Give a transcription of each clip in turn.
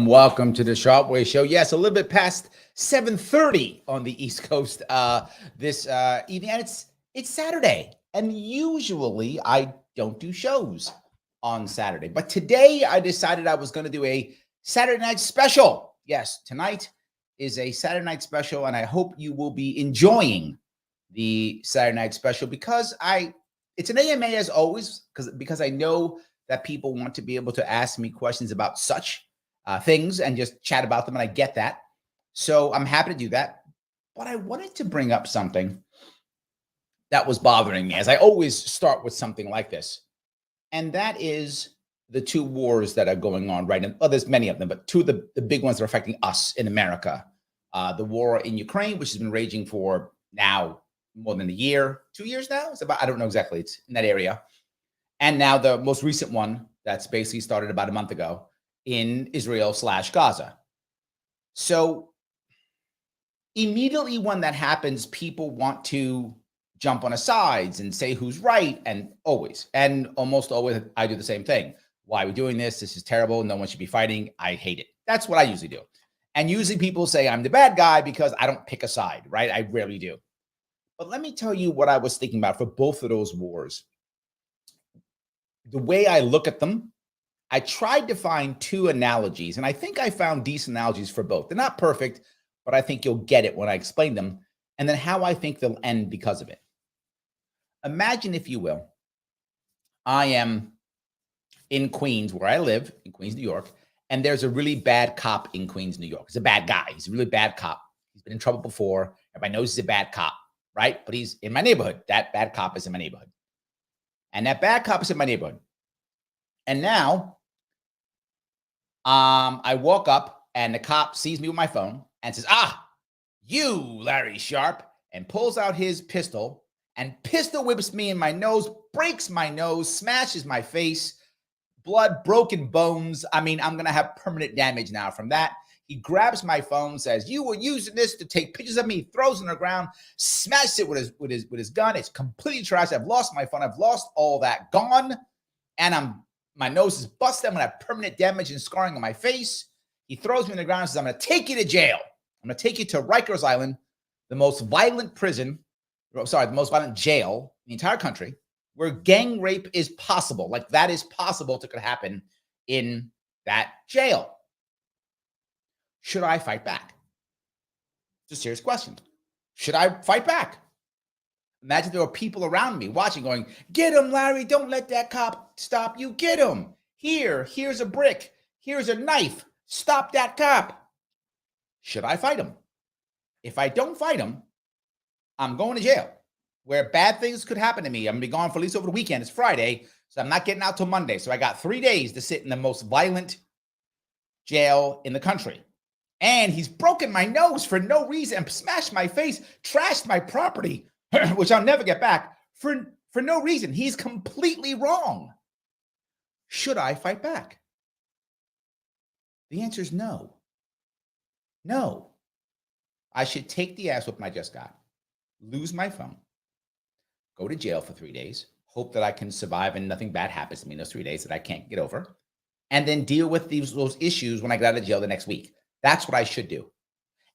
Welcome to the Sharp Way Show. Yes, a little bit past 7:30 on the East Coast this evening, and it's Saturday. And usually I don't do shows on Saturday, but today I decided I was going to do a Saturday night special. Yes, tonight is a Saturday night special, and I hope you will be enjoying the Saturday night special because it's an AMA as always, because I know that people want to be able to ask me questions about such things and just chat about them, and I get that. So I'm happy to do that. But I wanted to bring up something that was bothering me, as I always start with something like this, and that is the two wars that are going on right now. Well, there's many of them, but two of the big ones that are affecting us in America. The war in Ukraine, which has been raging for now more than a year, 2 years now. It's about, I don't know exactly, it's in that area. And now the most recent one that's basically started about a month ago in Israel/Gaza. So immediately when that happens, people want to jump on the sides and say who's right, and almost always I do the same thing. Why are we doing this? This is terrible. No one should be fighting. I hate it. That's what I usually do. And usually people say I'm the bad guy because I don't pick a side, right? I rarely do. But let me tell you what I was thinking about for both of those wars. The way I look at them, I tried to find two analogies, and I think I found decent analogies for both. They're not perfect, but I think you'll get it when I explain them, and then how I think they'll end because of it. Imagine, if you will, I am in Queens, where I live, in Queens, New York, and there's a really bad cop in Queens, New York. He's a bad guy. He's a really bad cop. He's been in trouble before. Everybody knows he's a bad cop, right? But he's in my neighborhood. That bad cop is in my neighborhood. And that bad cop is in my neighborhood. And now I walk up and the cop sees me with my phone and says, you, Larry Sharpe, and pulls out his pistol and pistol whips me in my nose, breaks my nose, smashes my face, blood, broken bones. I mean, I'm going to have permanent damage now from that. He grabs my phone, says, you were using this to take pictures of me, throws it on the ground, smashes it with his gun. It's completely trashed. I've lost my phone. I've lost all that, gone. And my nose is busted. I'm going to have permanent damage and scarring on my face. He throws me on the ground and says, I'm going to take you to jail. I'm going to take you to Rikers Island, the most violent the most violent jail in the entire country, where gang rape is possible. Like, that is possible to could happen in that jail. Should I fight back? It's a serious question. Should I fight back? Imagine there were people around me watching going, get him, Larry. Don't let that cop stop you. Get him. Here's a brick. Here's a knife. Stop that cop. Should I fight him? If I don't fight him, I'm going to jail, where bad things could happen to me. I'm going to be gone for at least over the weekend. It's Friday, so I'm not getting out till Monday. So I got 3 days to sit in the most violent jail in the country. And he's broken my nose for no reason, smashed my face, trashed my property, which I'll never get back, for no reason. He's completely wrong. Should I fight back? The answer is no. No. I should take the ass whooping I just got, lose my phone, go to jail for 3 days, hope that I can survive and nothing bad happens to me in those 3 days that I can't get over, and then deal with those issues when I get out of jail the next week. That's what I should do.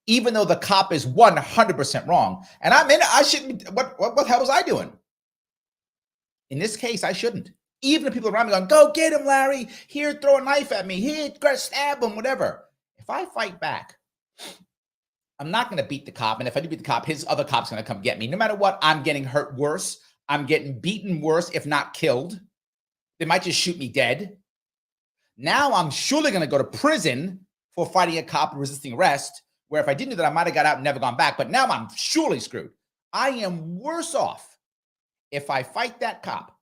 Even though the cop is 100% wrong, and I shouldn't. What the hell was I doing? In this case, I shouldn't. Even if people around me going, go get him, Larry. Here, throw a knife at me. Here, stab him, whatever. If I fight back, I'm not going to beat the cop. And if I do beat the cop, his other cop's going to come get me. No matter what, I'm getting hurt worse. I'm getting beaten worse, if not killed. They might just shoot me dead. Now I'm surely going to go to prison for fighting a cop and resisting arrest, where if I didn't do that, I might have got out and never gone back. But now I'm surely screwed. I am worse off if I fight that cop.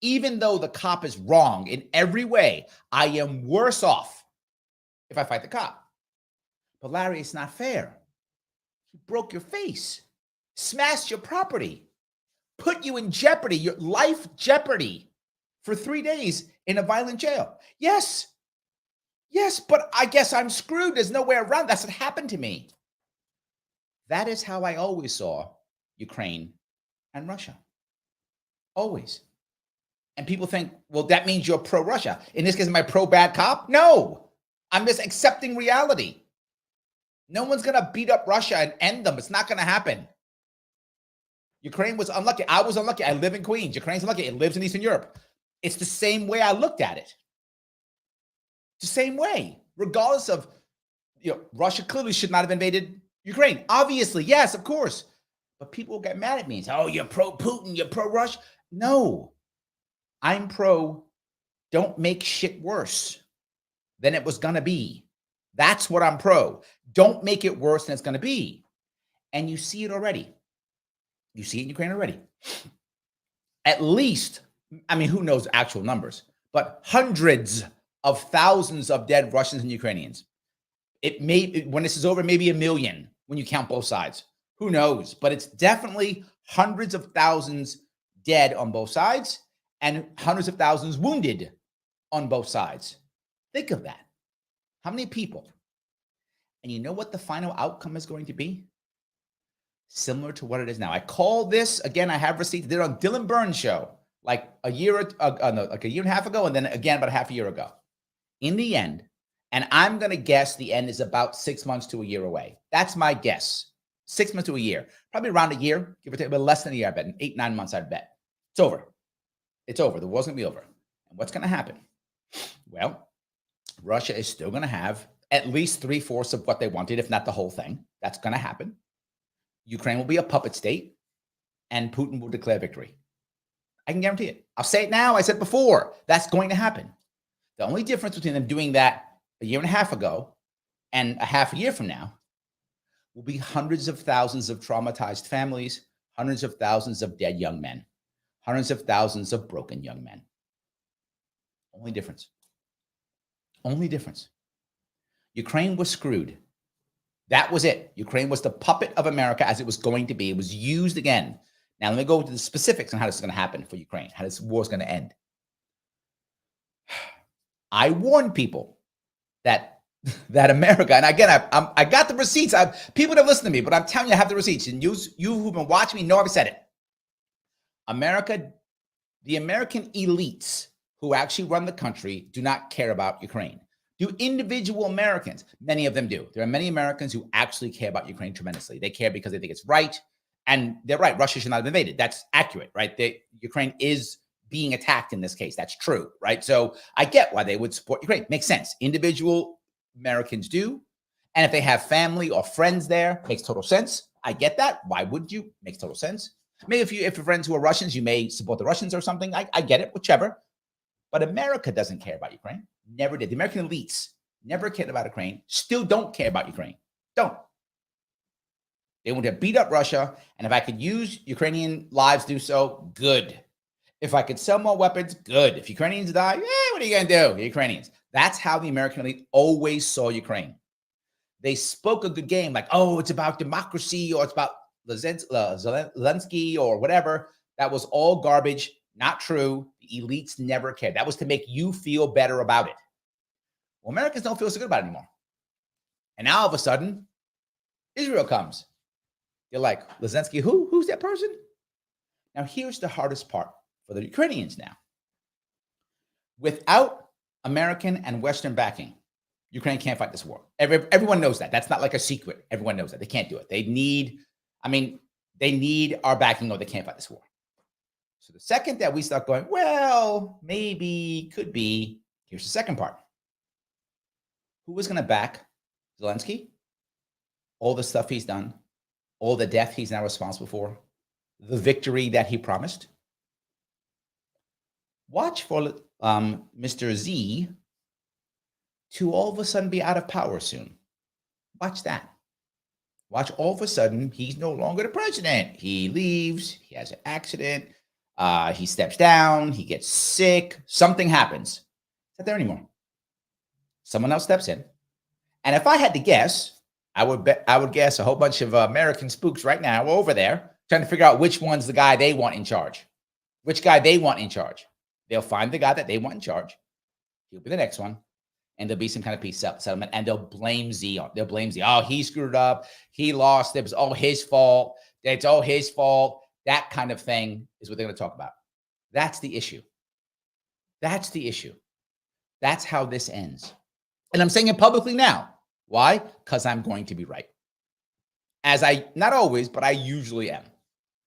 Even though the cop is wrong in every way, I am worse off if I fight the cop. But Larry, it's not fair. You broke your face, smashed your property. put you in jeopardy, your life jeopardy for 3 days in a violent jail. Yes. Yes, but I guess I'm screwed. There's no way around. That's what happened to me. That is how I always saw Ukraine and Russia. Always. And people think, well, that means you're pro-Russia. In this case, am I pro-bad cop? No. I'm just accepting reality. No one's going to beat up Russia and end them. It's not going to happen. Ukraine was unlucky. I was unlucky. I live in Queens. Ukraine's unlucky. It lives in Eastern Europe. It's the same way I looked at it. It's the same way. Regardless of, Russia clearly should not have invaded Ukraine. Obviously, yes, of course. But people will get mad at me and say, oh, you're pro-Putin, you're pro-Russia. No. I'm pro, don't make shit worse than it was going to be. That's what I'm pro. Don't make it worse than it's going to be. And you see it already. You see it in Ukraine already. At least, who knows actual numbers, but hundreds of thousands of dead Russians and Ukrainians. It may, when this is over, maybe 1 million when you count both sides. Who knows? But it's definitely hundreds of thousands dead on both sides and hundreds of thousands wounded on both sides. Think of that. How many people? And you know what the final outcome is going to be? Similar to what it is now. I call this, again, I have receipts. They're on Dylan Burns' show like a year and a half ago, and then again about a half a year ago. In the end, and I'm going to guess the end is about 6 months to a year away. That's my guess. 6 months to a year. Probably around a year, give or take, but less than a year, I bet. 8, 9 months, I'd bet. It's over. It's over. The war's going to be over. And what's going to happen? Well, Russia is still going to have at least 3/4 of what they wanted, if not the whole thing. That's going to happen. Ukraine will be a puppet state, and Putin will declare victory. I can guarantee it. I'll say it now. I said before. That's going to happen. The only difference between them doing that a year and a half ago and a half a year from now will be hundreds of thousands of traumatized families, hundreds of thousands of dead young men, hundreds of thousands of broken young men. Only difference. Only difference. Ukraine was screwed. That was it. Ukraine was the puppet of America as it was going to be. It was used again. Now, let me go to the specifics on how this is going to happen for Ukraine, how this war is going to end. I warned people that America, and again, I got the receipts. People don't listen to me, but I'm telling you, I have the receipts. And you who've been watching me know I've said it. America, the American elites who actually run the country do not care about Ukraine. Do individual Americans? Many of them do. There are many Americans who actually care about Ukraine tremendously. They care because they think it's right. And they're right. Russia should not have invaded. That's accurate, right? Ukraine is being attacked in this case. That's true, right? So I get why they would support Ukraine. Makes sense. Individual Americans do. And if they have family or friends there, makes total sense. I get that. Why wouldn't you? Makes total sense. Maybe if your friends who are Russians, you may support the Russians or something. I get it, whichever. But America doesn't care about Ukraine. Never did. The American elites never cared about Ukraine. Still don't care about Ukraine. Don't. They want to beat up Russia. And if I could use Ukrainian lives to do so, good. If I could sell more weapons, good. If Ukrainians die, what are you going to do? The Ukrainians. That's how the American elite always saw Ukraine. They spoke a good game like, oh, it's about democracy or it's about Zelensky or whatever. That was all garbage. Not true. The elites never cared. That was to make you feel better about it. Well, Americans don't feel so good about it anymore. And now all of a sudden, Israel comes. They're like, Zelensky, who? Who's that person? Now, here's the hardest part for the Ukrainians now. Without American and Western backing, Ukraine can't fight this war. Everyone knows that. That's not like a secret. Everyone knows that. They can't do it. They need our backing or they can't fight this war. So the second that we start going, well, maybe, could be, here's the second part. Who is going to back Zelensky? All the stuff he's done, all the death he's now responsible for, the victory that he promised. Watch for Mr. Z to all of a sudden be out of power soon. Watch that. Watch all of a sudden he's no longer the president. He leaves. He has an accident. He steps down. He gets sick. Something happens. He's not there anymore. Someone else steps in. And if I had to guess, I would guess a whole bunch of American spooks right now over there trying to figure out which one's the guy they want in charge. Which guy they want in charge. They'll find the guy that they want in charge. He'll be the next one. And there'll be some kind of peace settlement. And they'll blame Z on. They'll blame Z. Oh, he screwed up. He lost. It was all his fault. It's all his fault. That kind of thing is what they're going to talk about. That's the issue. That's the issue. That's how this ends. And I'm saying it publicly now. Why? Because I'm going to be right. As I, not always, but I usually am.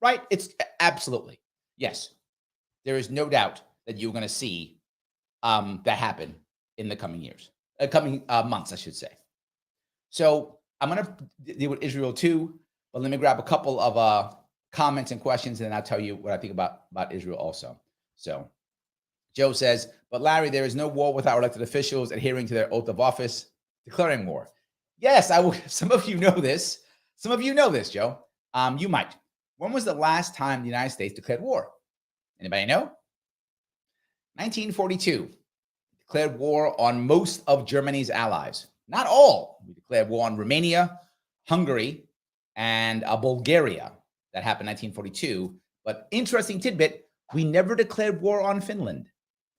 Right? It's absolutely. Yes. There is no doubt that you're going to see that happen in the coming years. Coming months, I should say. So I'm going to deal with Israel too, but let me grab a couple of comments and questions, and then I'll tell you what I think about Israel also. So Joe says, but Larry, there is no war without elected officials adhering to their oath of office, declaring war. Yes, I will. Some of you know this. Some of you know this, Joe. You might. When was the last time the United States declared war? Anybody know? 1942. Declared war on most of Germany's allies. Not all. We declared war on Romania, Hungary, and Bulgaria. That happened in 1942. But interesting tidbit, we never declared war on Finland.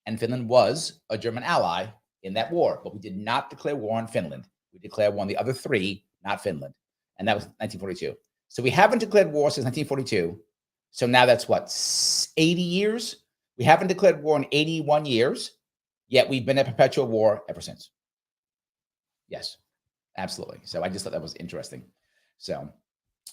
And Finland was a German ally in that war. But we did not declare war on Finland. We declared war on the other three, not Finland. And that was 1942. So we haven't declared war since 1942. So now that's what, 80 years? We haven't declared war in 81 years. Yet we've been at perpetual war ever since. Yes, absolutely. So I just thought that was interesting. So,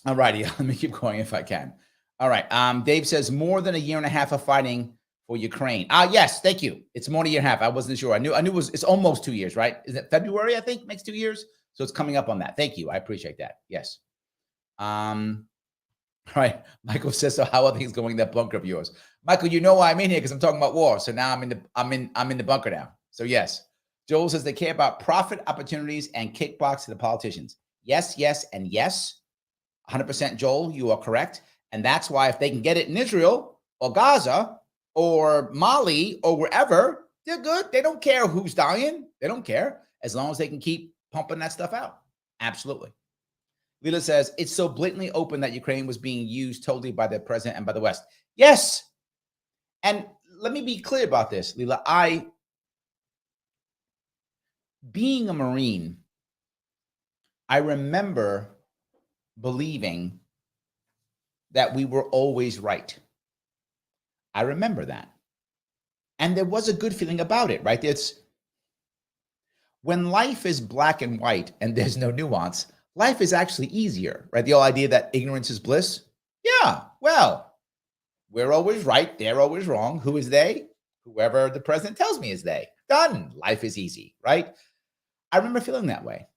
all righty, let me keep going if I can. All right. Dave says more than a year and a half of fighting for Ukraine. Yes, thank you. It's more than a year and a half. I wasn't sure. I knew it's almost 2 years, right? Is it February? I think makes 2 years. So it's coming up on that. Thank you. I appreciate that. Yes. All right. Michael says, so how are things going in that bunker of yours? Michael, you know why I'm in here because I'm talking about war. So now I'm in the bunker now. So yes. Joel says they care about profit opportunities and kickbacks to the politicians. Yes, yes, and yes. 100% Joel, you are correct. And that's why if they can get it in Israel or Gaza or Mali or wherever, they're good. They don't care who's dying. They don't care as long as they can keep pumping that stuff out. Absolutely. Lila says, it's so blatantly open that Ukraine was being used totally by the president and by the West. Yes. And let me be clear about this, Lila. Being a Marine, I remember believing that we were always right. I remember that. And there was a good feeling about it, right? It's when life is black and white and there's no nuance, life is actually easier, right? The whole idea that ignorance is bliss. Yeah, well, we're always right. They're always wrong. Who is they? Whoever the president tells me is they. Done. Life is easy, right? I remember feeling that way.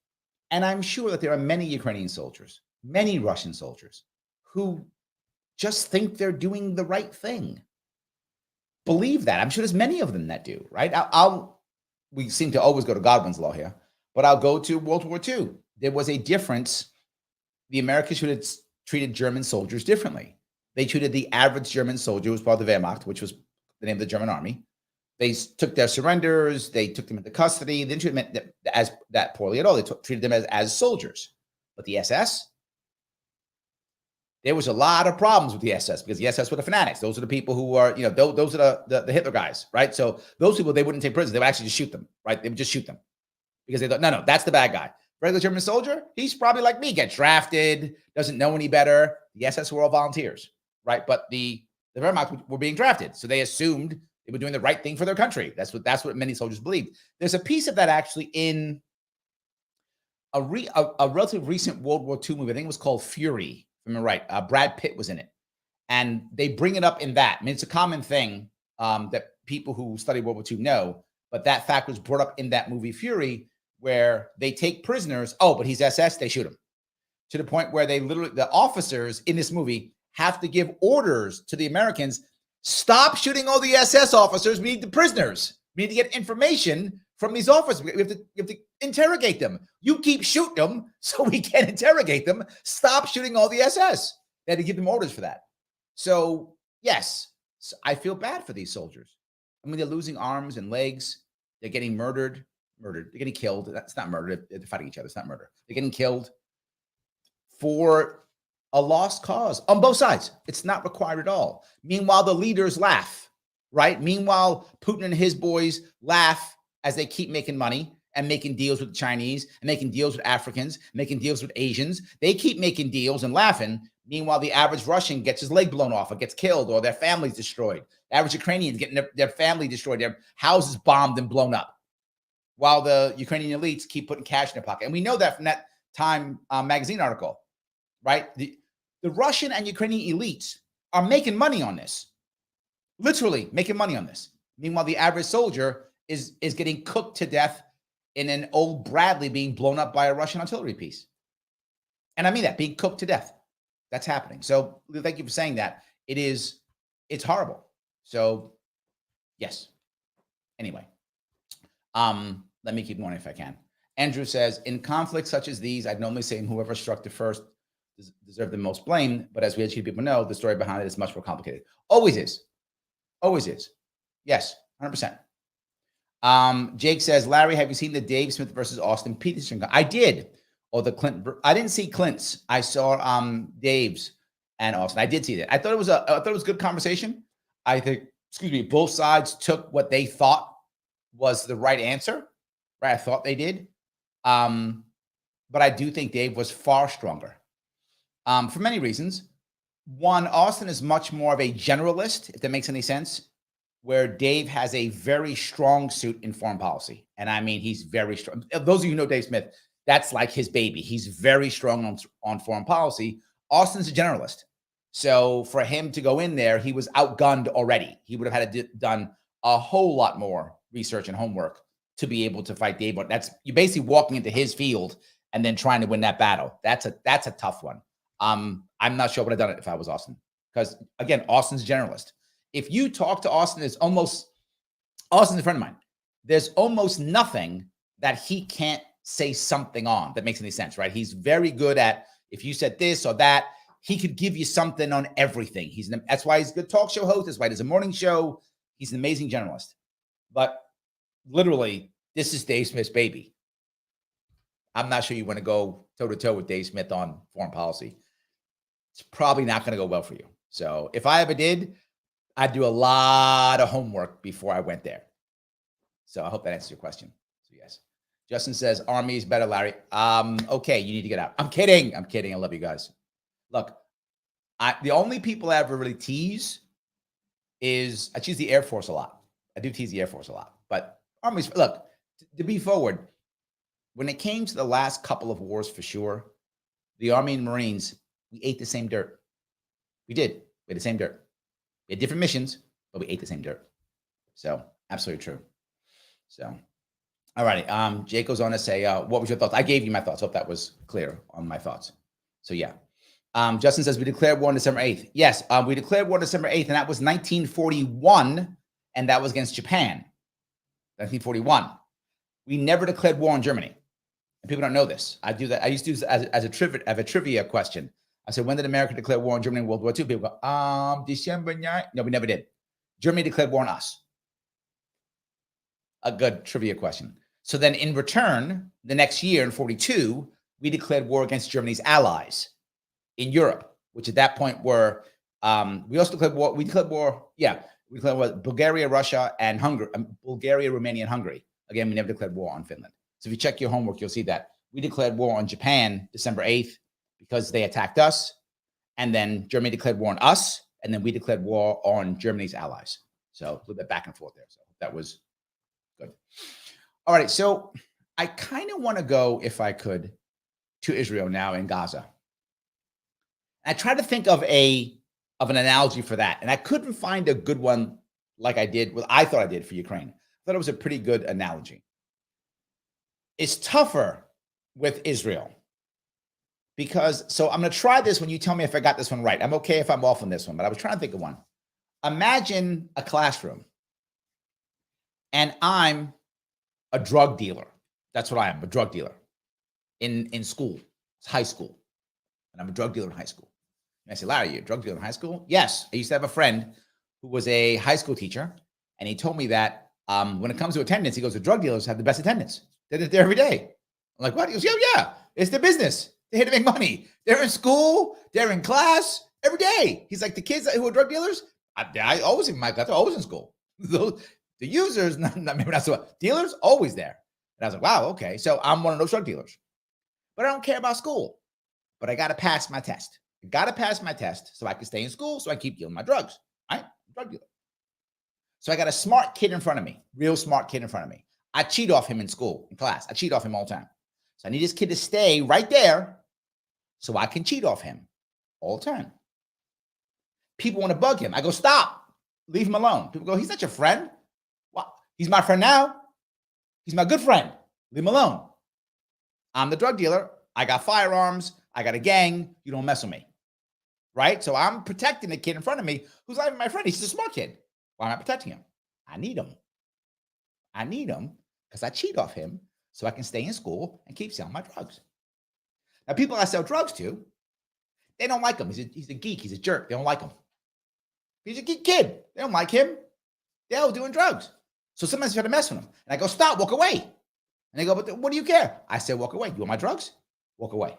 And I'm sure that there are many Ukrainian soldiers, many Russian soldiers who just think they're doing the right thing. Believe that. I'm sure there's many of them that do, right? We seem to always go to Godwin's law here, but I'll go to World War II. There was a difference. The Americans should have treated German soldiers differently. They treated the average German soldier, who was part of the Wehrmacht, which was the name of the German army. They took their surrenders. They took them into custody. They didn't treat them as that poorly at all. They treated them as soldiers. But the SS, there was a lot of problems with the SS because the SS were the fanatics. Those are the people who are, those are the Hitler guys, right? So those people, they wouldn't take prisoners. They would actually just shoot them, right? They would just shoot them because they thought, no, that's the bad guy. Regular German soldier, he's probably like me, gets drafted, doesn't know any better. The SS were all volunteers, right? But the Wehrmacht were being drafted. So they assumed they were doing the right thing for their country. That's what many soldiers believed. There's a piece of that actually in a relatively recent World War II movie. I think it was called Fury. If I'm right. Brad Pitt was in it. And they bring it up in that. I mean, it's a common thing that people who study World War II know, but that fact was brought up in that movie Fury, where they take prisoners. Oh, but he's SS, they shoot him. To the point where the officers in this movie have to give orders to the Americans, stop shooting all the SS officers. We need the prisoners. We need to get information from these officers. We have to interrogate them. You keep shooting them so we can interrogate them. Stop shooting all the SS. They had to give them orders for that. So, yes, I feel bad for these soldiers. I mean, they're losing arms and legs. They're getting murdered. They're getting killed. That's not murder. They're fighting each other. It's not murder. They're getting killed for a lost cause on both sides. It's not required at all. Meanwhile, the leaders laugh, right? Meanwhile, Putin and his boys laugh as they keep making money and making deals with the Chinese and making deals with Africans, making deals with Asians. They keep making deals and laughing. Meanwhile, the average Russian gets his leg blown off or gets killed or their family's destroyed. The average Ukrainian getting their family destroyed, their houses bombed and blown up, while the Ukrainian elites keep putting cash in their pocket. And we know that from that Time magazine article, right? The Russian and Ukrainian elites are making money on this, literally making money on this. Meanwhile, the average soldier is getting cooked to death in an old Bradley being blown up by a Russian artillery piece. And I mean that, being cooked to death. That's happening. So thank you for saying that. It's horrible. So yes. Anyway, let me keep going if I can. Andrew says, in conflicts such as these, I'd normally say whoever struck the first deserve the most blame. But as we educate people know, the story behind it is much more complicated. Always is. Always is. Yes, 100%. Jake says, Larry, have you seen the Dave Smith versus Austin Peterson? I did. Or the Clint. I didn't see Clint's. I saw Dave's and Austin. I did see that. I thought it was a good conversation. I think, both sides took what they thought was the right answer. Right? I thought they did. But I do think Dave was far stronger. For many reasons. One, Austin is much more of a generalist, if that makes any sense, where Dave has a very strong suit in foreign policy. And I mean, he's very strong. Those of you who know Dave Smith, that's like his baby. He's very strong on foreign policy. Austin's a generalist. So for him to go in there, he was outgunned already. He would have had to done a whole lot more research and homework to be able to fight Dave. But you're basically walking into his field and then trying to win that battle. That's a tough one. I'm not sure I would have done it if I was Austin. Because again, Austin's a generalist. If you talk to Austin, Austin's a friend of mine. There's almost nothing that he can't say something on that makes any sense, right? He's very good at, if you said this or that, he could give you something on everything. That's why he's a good talk show host. That's why there's a morning show. He's an amazing generalist. But literally, this is Dave Smith's baby. I'm not sure you want to go toe-to-toe with Dave Smith on foreign policy. It's probably not going to go well for you. So if I ever did, I'd do a lot of homework before I went there. So I hope that answers your question. So yes. Justin says, Army is better, Larry. Okay, you need to get out. I'm kidding. I love you guys. Look, the only people I ever really tease is, I choose the Air Force a lot. I do tease the Air Force a lot. But Army's, look, to be forward, when it came to the last couple of wars for sure, the Army and Marines, we ate the same dirt. We did. We had the same dirt. We had different missions, but we ate the same dirt. So absolutely true. So, all righty. Jake goes on to say, what was your thoughts? I gave you my thoughts. Hope that was clear on my thoughts. So yeah. Justin says, we declared war on December 8th. Yes, we declared war on December 8th, and that was 1941, and that was against Japan. 1941. We never declared war on Germany. And people don't know this. I do that. I used to do this as a trivia question. I said, when did America declare war on Germany in World War II? People go, December 9th. No, we never did. Germany declared war on us. A good trivia question. So then in return, the next year in 42, we declared war against Germany's allies in Europe, which at that point were, we also declared war. We declared war with Bulgaria, Russia, and Hungary. Bulgaria, Romania, and Hungary. Again, we never declared war on Finland. So if you check your homework, you'll see that. We declared war on Japan December 8th because they attacked us. And then Germany declared war on us. And then we declared war on Germany's allies. So a little bit back and forth there. So that was good. All right. So I kind of want to go, if I could, to Israel now in Gaza. I tried to think of an analogy for that. And I couldn't find a good one like I did, I thought I did for Ukraine. I thought it was a pretty good analogy. It's tougher with Israel because, so I'm going to try this when you tell me if I got this one right. I'm okay if I'm off on this one, but I was trying to think of one. Imagine a classroom and I'm a drug dealer. That's what I am, a drug dealer in school. It's high school. And I'm a drug dealer in high school. And I say, Larry, you're a drug dealer in high school? Yes. I used to have a friend who was a high school teacher. And he told me that when it comes to attendance, he goes, the drug dealers have the best attendance. They're there every day. I'm like, what? He goes, yeah, it's their business. They're here to make money. They're in school. They're in class every day. He's like, the kids who are drug dealers, I always in my class, they're always in school. The users, maybe not so much. Dealers, always there. And I was like, wow, okay. So I'm one of those drug dealers. But I don't care about school. But I got to pass my test. I got to pass my test so I can stay in school, so I keep dealing my drugs. Right? Drug dealer. So I got a smart kid in front of me, real smart kid in front of me. I cheat off him in school, in class. I cheat off him all the time. So I need this kid to stay right there so I can cheat off him all the time. People want to bug him. I go, stop. Leave him alone. People go, he's not your friend. Well, he's my friend now. He's my good friend. Leave him alone. I'm the drug dealer. I got firearms. I got a gang. You don't mess with me. Right? So I'm protecting the kid in front of me who's not even my friend. He's a smart kid. Why am I protecting him? I need him. I need him because I cheat off him so I can stay in school and keep selling my drugs. Now, people I sell drugs to, they don't like him. He's a geek. He's a jerk. They don't like him. He's a geek kid. They don't like him. They're all doing drugs. So sometimes I try to mess with him. And I go, stop, walk away. And they go, but what do you care? I say, walk away. You want my drugs? Walk away.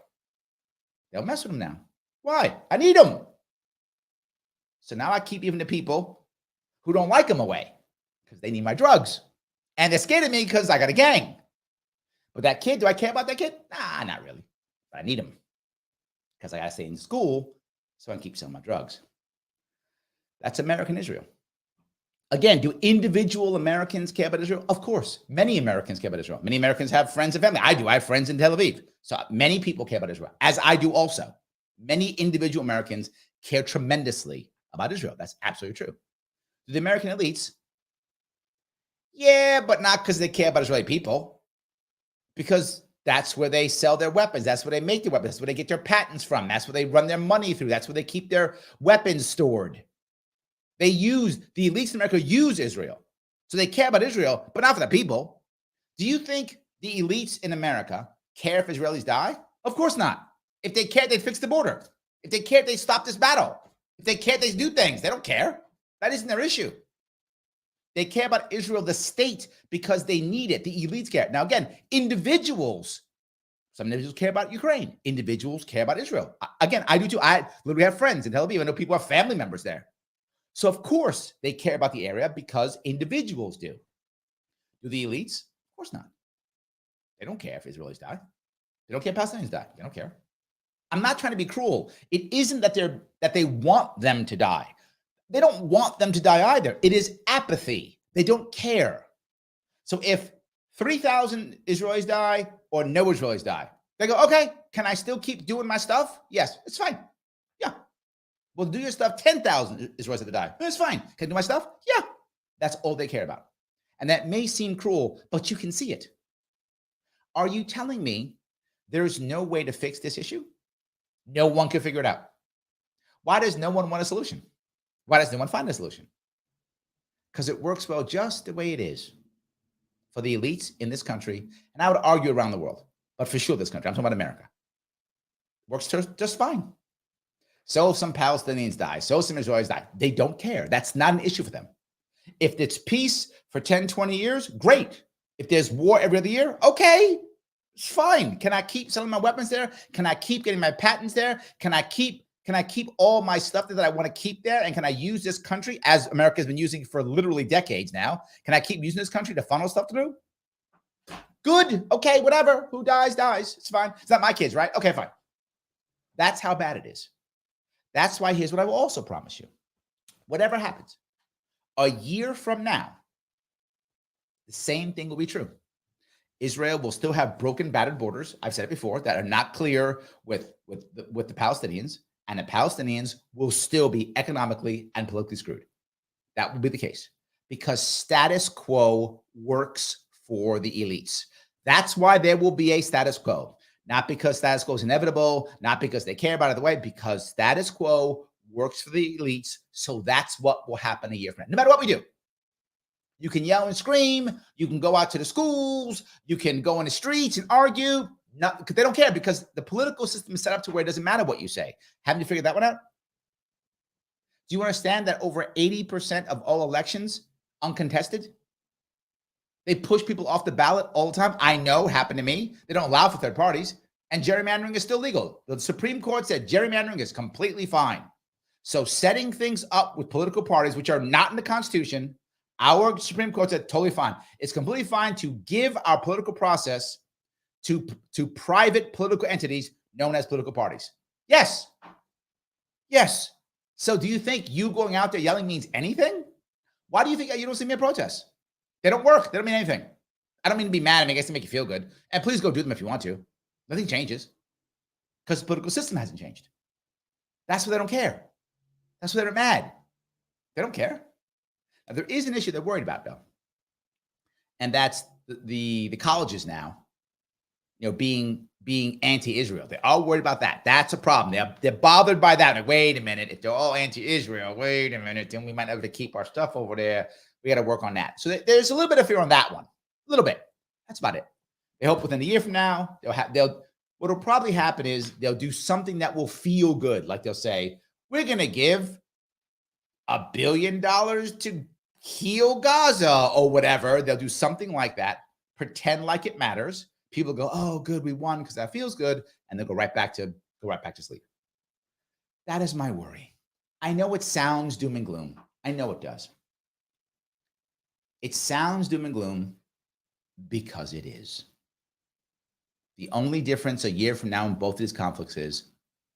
They'll mess with him now. Why? I need him. So now I keep even the people who don't like him away because they need my drugs. And they're scared of me because I got a gang. But that kid, do I care about that kid? Nah, not really. But I need him because I got to stay in school so I can keep selling my drugs. That's American Israel. Again, do individual Americans care about Israel? Of course. Many Americans care about Israel. Many Americans have friends and family. I do. I have friends in Tel Aviv. So many people care about Israel, as I do also. Many individual Americans care tremendously about Israel. That's absolutely true. Do the American elites? Yeah, but not because they care about Israeli people. Because that's where they sell their weapons. That's where they make their weapons. That's where they get their patents from. That's where they run their money through. That's where they keep their weapons stored. The elites in America use Israel. So they care about Israel, but not for the people. Do you think the elites in America care if Israelis die? Of course not. If they cared, they'd fix the border. If they cared, they'd stop this battle. If they cared, they'd do things. They don't care. That isn't their issue. They care about Israel, the state, because they need it. The elites care. Now, again, individuals, some individuals care about Ukraine. Individuals care about Israel. Again, I do too. I literally have friends in Tel Aviv. I know people have family members there. So, of course, they care about the area because individuals do. Do the elites? Of course not. They don't care if Israelis die. They don't care if Palestinians die. They don't care. I'm not trying to be cruel. It isn't that they want them to die. They don't want them to die either. It is apathy. They don't care. So if 3,000 Israelis die or no Israelis die, they go, okay, can I still keep doing my stuff? Yes, it's fine. Yeah. Well, do your stuff. 10,000 Israelis have to die. It's fine. Can I do my stuff? Yeah. That's all they care about. And that may seem cruel, but you can see it. Are you telling me there's no way to fix this issue? No one can figure it out. Why does no one want a solution? Why does no one find a solution? Because it works well just the way it is for the elites in this country, and I would argue around the world, but for sure this country, I'm talking about America, works just fine. So if some Palestinians die, so some Israelis die, they don't care. That's not an issue for them. If it's peace for 10, 20 years, great. If there's war every other year, okay, it's fine. Can I keep selling my weapons there? Can I keep getting my patents there? Can I keep all my stuff there that I want to keep there? And can I use this country, as America has been using for literally decades now? Can I keep using this country to funnel stuff through? Good. Okay, whatever. Who dies, dies. It's fine. It's not my kids, right? Okay, fine. That's how bad it is. That's why here's what I will also promise you. Whatever happens, a year from now, the same thing will be true. Israel will still have broken, battered borders, I've said it before, that are not clear with the Palestinians, and the Palestinians will still be economically and politically screwed. That will be the case because status quo works for the elites. That's why there will be a status quo. Not because status quo is inevitable, not because they care about it the way, because status quo works for the elites. So that's what will happen a year from now, no matter what we do. You can yell and scream. You can go out to the schools. You can go in the streets and argue. Because they don't care, because the political system is set up to where it doesn't matter what you say. Haven't you figured that one out? Do you understand that over 80% of all elections uncontested? They push people off the ballot all the time. I know, happened to me. They don't allow for third parties. And gerrymandering is still legal. The Supreme Court said gerrymandering is completely fine. So setting things up with political parties, which are not in the Constitution, our Supreme Court said totally fine. It's completely fine to give our political process to private political entities known as political parties. Yes. Yes. So do you think you going out there yelling means anything? Why do you think you don't see me at protests? They don't work. They don't mean anything. I don't mean to be mad. I mean, I guess to make you feel good. And please go do them if you want to. Nothing changes because the political system hasn't changed. That's why they don't care. That's why they're mad. They don't care. Now, there is an issue they're worried about, though. And that's the colleges now, being anti-Israel. They're all worried about that. That's a problem. They're bothered by that. Like, wait a minute. If they're all anti-Israel, wait a minute. Then we might not be able to keep our stuff over there. We got to work on that. So there's a little bit of fear on that one. A little bit. That's about it. They hope within a year from now, what'll probably happen is they'll do something that will feel good. Like they'll say, we're going to give $1 billion to heal Gaza or whatever. They'll do something like that, pretend like it matters. People go, oh, good, we won because that feels good. And they'll go right back to sleep. That is my worry. I know it sounds doom and gloom. I know it does. It sounds doom and gloom because it is. The only difference a year from now in both of these conflicts is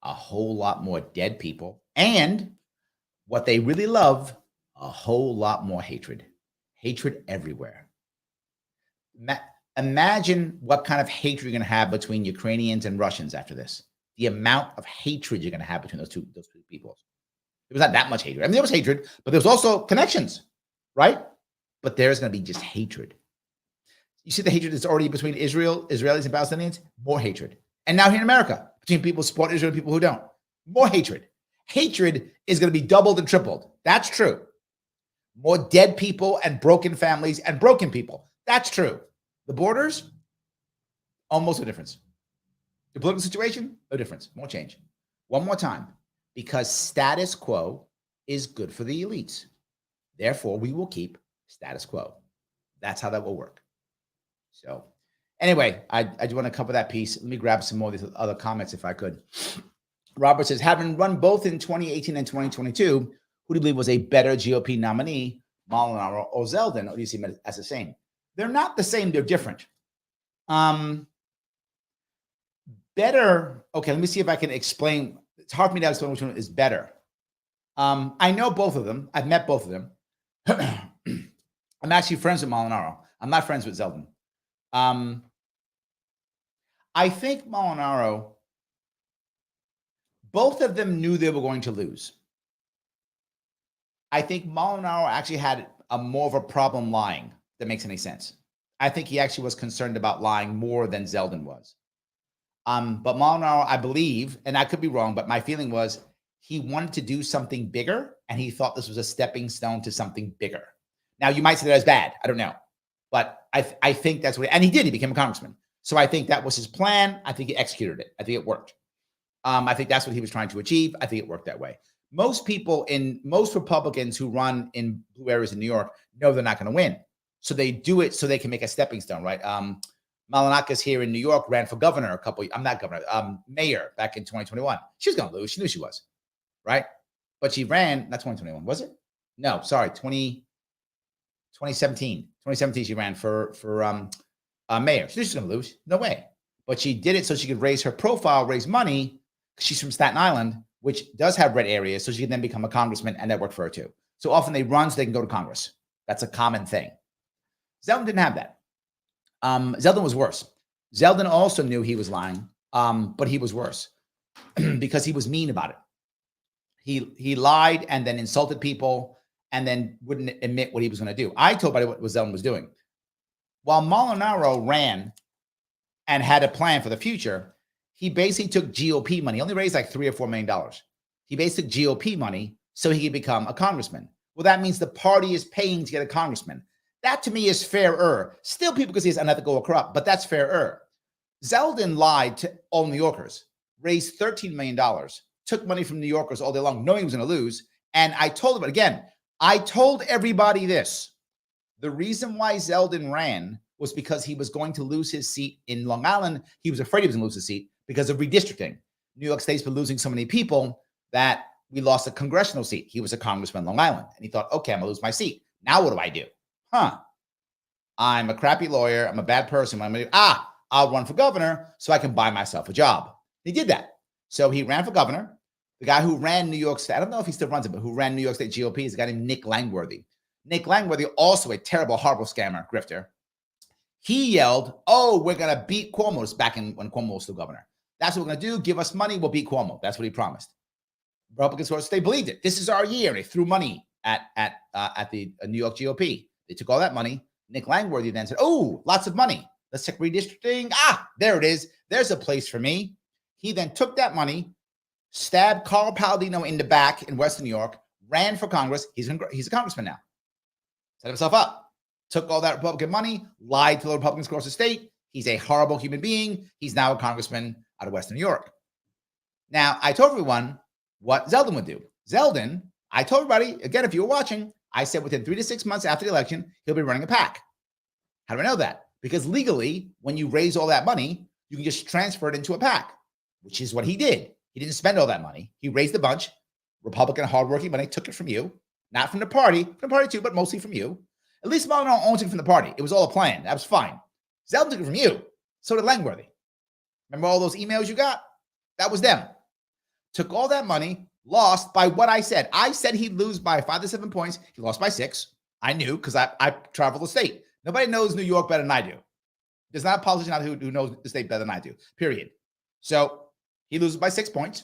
a whole lot more dead people and what they really love, a whole lot more hatred. Hatred everywhere. Imagine what kind of hatred you're going to have between Ukrainians and Russians after this. The amount of hatred you're going to have between those two people. There was not that much hatred. I mean, there was hatred, but there was also connections, right? But there's going to be just hatred. You see the hatred that's already between Israelis and Palestinians? More hatred. And now here in America, between people who support Israel and people who don't. More hatred. Hatred is going to be doubled and tripled. That's true. More dead people and broken families and broken people. That's true. The borders, almost no difference. The political situation, no difference. Won't change. One more time. Because status quo is good for the elites. Therefore, we will keep status quo. That's how that will work. So anyway, I do want to cover that piece. Let me grab some more of these other comments if I could. Robert says, having run both in 2018 and 2022, who do you believe was a better GOP nominee, Molinaro or Zeldin? Or do you see them as the same? They're not the same. They're different. Better. Okay, let me see if I can explain. It's hard for me to explain which one is better. I know both of them. I've met both of them. I'm actually friends with Molinaro. I'm not friends with Zeldin. I think Molinaro, both of them knew they were going to lose. I think Molinaro actually had more of a problem lying. If that makes any sense. I think he actually was concerned about lying more than Zeldin was. But Molinaro, I believe, and I could be wrong, but my feeling was he wanted to do something bigger, and he thought this was a stepping stone to something bigger. Now, you might say that as bad. I don't know. But I think that's what, and he did. He became a congressman. So I think that was his plan. I think he executed it. I think it worked. I think that's what he was trying to achieve. I think it worked that way. Most Republicans who run in blue areas in New York know they're not going to win. So they do it so they can make a stepping stone, right? Malinakis here in New York ran for governor mayor back in 2021. She was going to lose. She knew she was, right? But she ran, not 2021, was it? No, sorry, 2017. 2017, she ran for mayor. She knew she was going to lose. No way. But she did it so she could raise her profile, raise money. She's from Staten Island, which does have red areas, so she can then become a congressman, and that worked for her too. So often they run so they can go to Congress. That's a common thing. Zeldin didn't have that. Zeldin was worse. Zeldin also knew he was lying, but he was worse because he was mean about it. He lied and then insulted people and then wouldn't admit what he was going to do. I told everybody what Zeldin was doing. While Molinaro ran and had a plan for the future, he basically took GOP money. He only raised like $3 or $4 million. He basically took GOP money so he could become a congressman. Well, that means the party is paying to get a congressman. That to me is fairer. Still, people could say it's unethical or corrupt, but that's fairer. Zeldin lied to all New Yorkers, raised $13 million, took money from New Yorkers all day long, knowing he was going to lose. And I told him, again, I told everybody this. The reason why Zeldin ran was because he was going to lose his seat in Long Island. He was afraid he was going to lose his seat because of redistricting. New York State's been losing so many people that we lost a congressional seat. He was a congressman in Long Island. And he thought, okay, I'm going to lose my seat. Now what do I do? I'm a crappy lawyer. I'm a bad person. What I'm going to do? I'll run for governor so I can buy myself a job. He did that. So he ran for governor. The guy who ran New York State, I don't know if he still runs it, but who ran New York State GOP is a guy named Nick Langworthy. Nick Langworthy, also a terrible, horrible scammer, grifter. He yelled, we're going to beat Cuomo. This back when Cuomo was still governor. That's what we're going to do. Give us money. We'll beat Cuomo. That's what he promised. Republicans, of course, they believed it. This is our year. They threw money at the New York GOP. They took all that money. Nick Langworthy then said, lots of money. Let's check redistricting. There it is. There's a place for me. He then took that money, stabbed Carl Palladino in the back in Western New York, ran for Congress. He's a congressman now. Set himself up. Took all that Republican money, lied to the Republicans across the state. He's a horrible human being. He's now a congressman out of Western New York. Now, I told everyone what Zeldin would do. Zeldin, I told everybody, again, if you were watching, I said within 3 to 6 months after the election, he'll be running a PAC. How do I know that? Because legally, when you raise all that money, you can just transfer it into a PAC, which is what he did. He didn't spend all that money. He raised a bunch. Republican hardworking money, took it from you. Not from the party too, but mostly from you. At least Maldonado owns it from the party. It was all a plan. That was fine. Zeldin took it from you. So did Langworthy. Remember all those emails you got? That was them. Took all that money, lost by what I said. I said he'd lose by 5 to 7 points. He lost by 6. I knew because I travel the state. Nobody knows New York better than I do. There's not a politician out there who knows the state better than I do, period. So he loses by 6 points,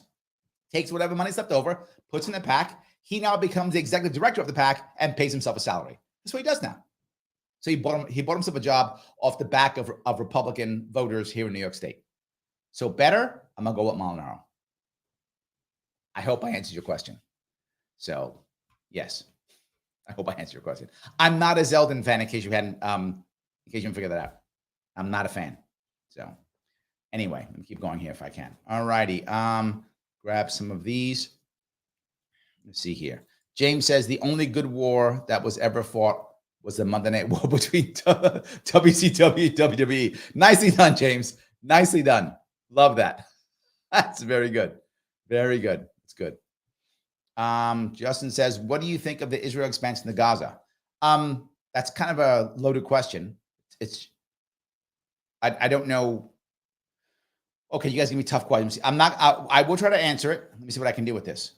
takes whatever money's left over, puts in the PAC. He now becomes the executive director of the PAC and pays himself a salary. That's what he does now. So he bought himself a job off the back of Republican voters here in New York State. So better, I'm going to go with Molinaro. I hope I answered your question. So, yes, I hope I answered your question. I'm not a Zeldin fan, in case you hadn't figured that out. I'm not a fan. So, anyway, let me keep going here if I can. All righty. Grab some of these. Let's see here. James says the only good war that was ever fought was the Monday Night War between WCW and WWE. Nicely done, James. Nicely done. Love that. That's very good. Very good. It's good. Justin says, what do you think of the Israel expansion to Gaza? That's kind of a loaded question. I don't know. Okay, you guys give me tough questions. I will try to answer it. Let me see what I can do with this.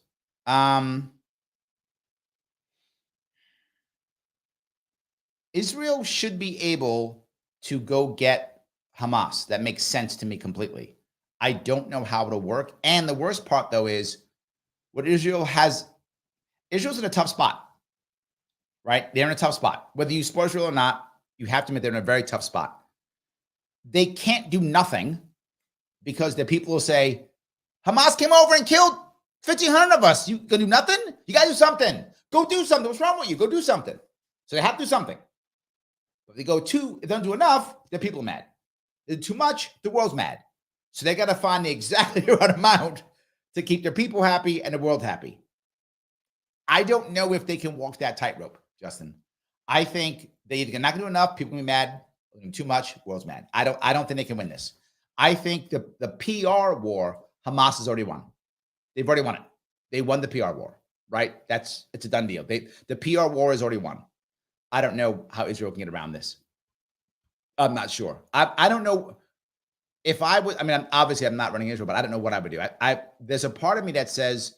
Israel should be able to go get Hamas. That makes sense to me completely. I don't know how it'll work. And the worst part, though, is what Israel's in a tough spot, right? They're in a tough spot. Whether you support Israel or not, you have to admit they're in a very tough spot. They can't do nothing because the people will say, Hamas came over and killed 1,500 of us. You gonna do nothing? You gotta do something. Go do something. What's wrong with you? Go do something. So they have to do something. If they don't do enough, the people are mad. They do too much, the world's mad. So they got to find the exactly right amount to keep their people happy and the world happy. I don't know if they can walk that tightrope, Justin. I think they either not going to do enough, people will be mad. Too much, world's mad. I don't think they can win this. I think the PR war, Hamas has already won. They've already won it. They won the PR war, right? It's a done deal. The PR war is already won. I don't know how Israel can get around this. I'm not sure. I don't know if I would. I mean, I'm not running Israel, but I don't know what I would do. There's a part of me that says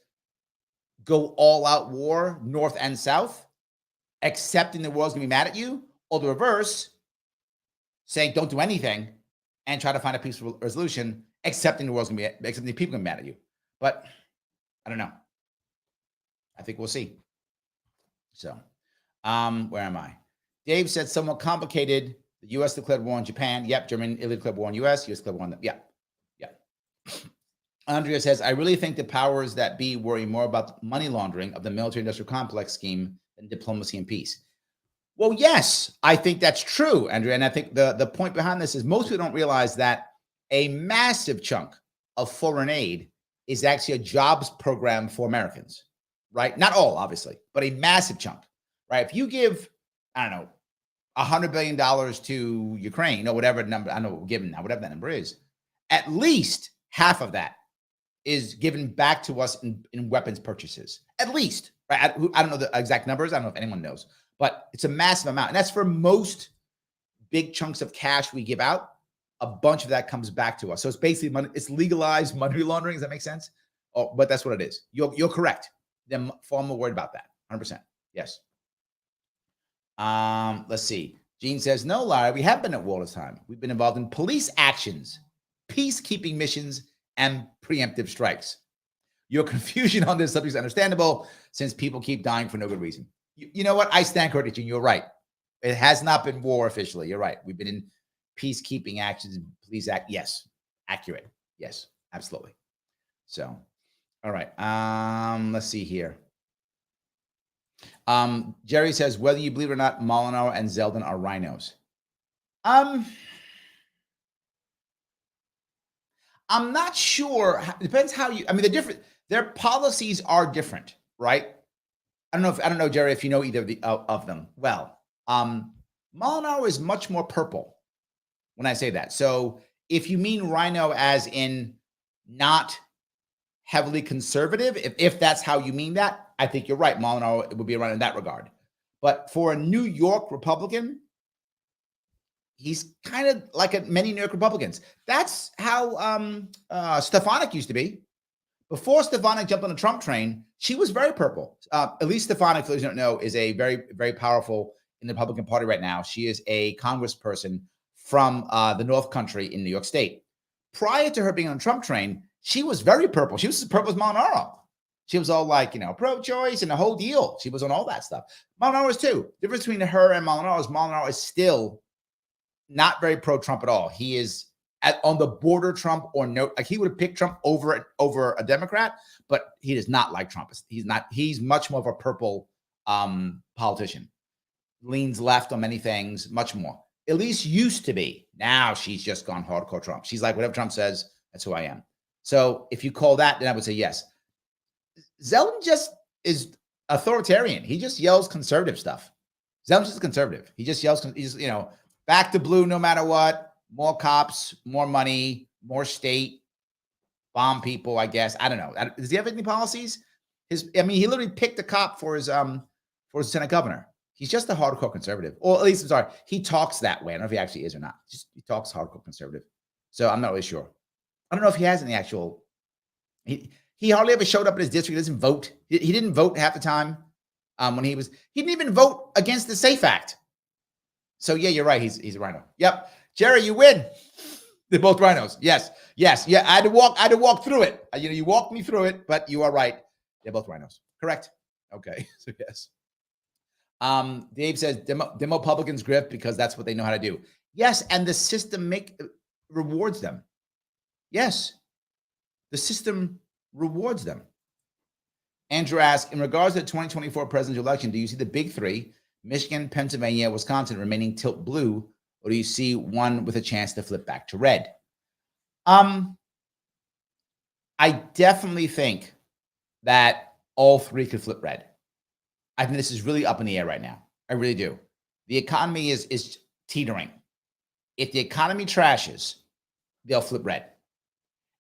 go all out war, north and south, accepting the world's gonna be mad at you, or the reverse, saying don't do anything and try to find a peaceful resolution, accepting the people gonna be mad at you. But I don't know. I think we'll see. So, where am I? Dave said somewhat complicated. The U.S. declared war on Japan. Yep. Germany, Italy declared war on U.S. U.S. declared war on them. Yeah. Andrea says, I really think the powers that be worry more about money laundering of the military-industrial complex scheme than diplomacy and peace. Well, yes, I think that's true, Andrea. And I think the point behind this is most people don't realize that a massive chunk of foreign aid is actually a jobs program for Americans, right? Not all, obviously, but a massive chunk, right? If you give, I don't know, $100 billion to Ukraine or whatever number, I know what we're giving now, whatever that number is, at least half of that is given back to us in weapons purchases, at least. Right? I don't know the exact numbers. I don't know if anyone knows, but it's a massive amount. And that's for most big chunks of cash we give out. A bunch of that comes back to us. So it's basically money. It's legalized money laundering. Does that make sense? Oh, but that's what it is. You're correct. They're far more worried about that. 100%. Yes. Let's see. Gene says, no, Larry, we have been at war this time. We've been involved in police actions, peacekeeping missions, and preemptive strikes. Your confusion on this subject is understandable since people keep dying for no good reason. You know what? I stand corrected, Gene. You're right. It has not been war officially. You're right. We've been in peacekeeping actions and police act. Yes. Accurate. Yes. Absolutely. So, all right. Let's see here. Jerry says, whether you believe it or not, Molinaro and Zeldin are rhinos. I'm not sure. It depends how you, I mean, they're different. Their policies are different, right? I don't know, Jerry, if you know either of them. Well, Molinaro is much more purple when I say that. So if you mean rhino as in not heavily conservative, if that's how you mean that, I think you're right. Molinaro would be around in that regard. But for a New York Republican, he's kind of like many New York Republicans. That's how Stefanik used to be. Before Stefanik jumped on the Trump train, she was very purple. Elise Stefanik, for those who don't know, is a very, very powerful in the Republican Party right now. She is a congressperson from the North Country in New York State. Prior to her being on the Trump train, she was very purple. She was as purple as Molinaro. She was all like, pro-choice and the whole deal. She was on all that stuff. Molinaro is too. The difference between her and Molinaro is still not very pro-Trump at all. He is on the border Trump or no. Like he would have picked Trump over a Democrat, but he does not like Trump. He's much more of a purple politician. Leans left on many things, much more. Elise used to be. Now she's just gone hardcore Trump. She's like, whatever Trump says, that's who I am. So if you call that, then I would say yes. Zeldin just is authoritarian. He just yells conservative stuff. Zeldin's just conservative. He just yells, back to blue no matter what, more cops, more money, more state, bomb people, I guess. I don't know. Does he have any policies? He literally picked a cop for his Senate governor. He's just a hardcore conservative. Or at least, I'm sorry, he talks that way. I don't know if he actually is or not. He talks hardcore conservative. So I'm not really sure. I don't know if he has any actual. He hardly ever showed up in his district. He doesn't vote. He didn't vote half the time when he didn't even vote against the SAFE Act. So yeah, you're right. He's a rhino. Yep. Jerry, you win. They're both rhinos. Yes. Yeah. I had to walk through it. You walked me through it, but you are right. They're both rhinos. Correct. Okay. So yes. Dave says Republicans grift because that's what they know how to do. Yes, and the system rewards them. Yes, the system rewards them. Andrew asks, in regards to the 2024 presidential election, do you see the big three, Michigan, Pennsylvania, Wisconsin, remaining tilt blue, or do you see one with a chance to flip back to red? I definitely think that all three could flip red. I think this is really up in the air right now. I really do. The economy is teetering. If the economy trashes, they'll flip red.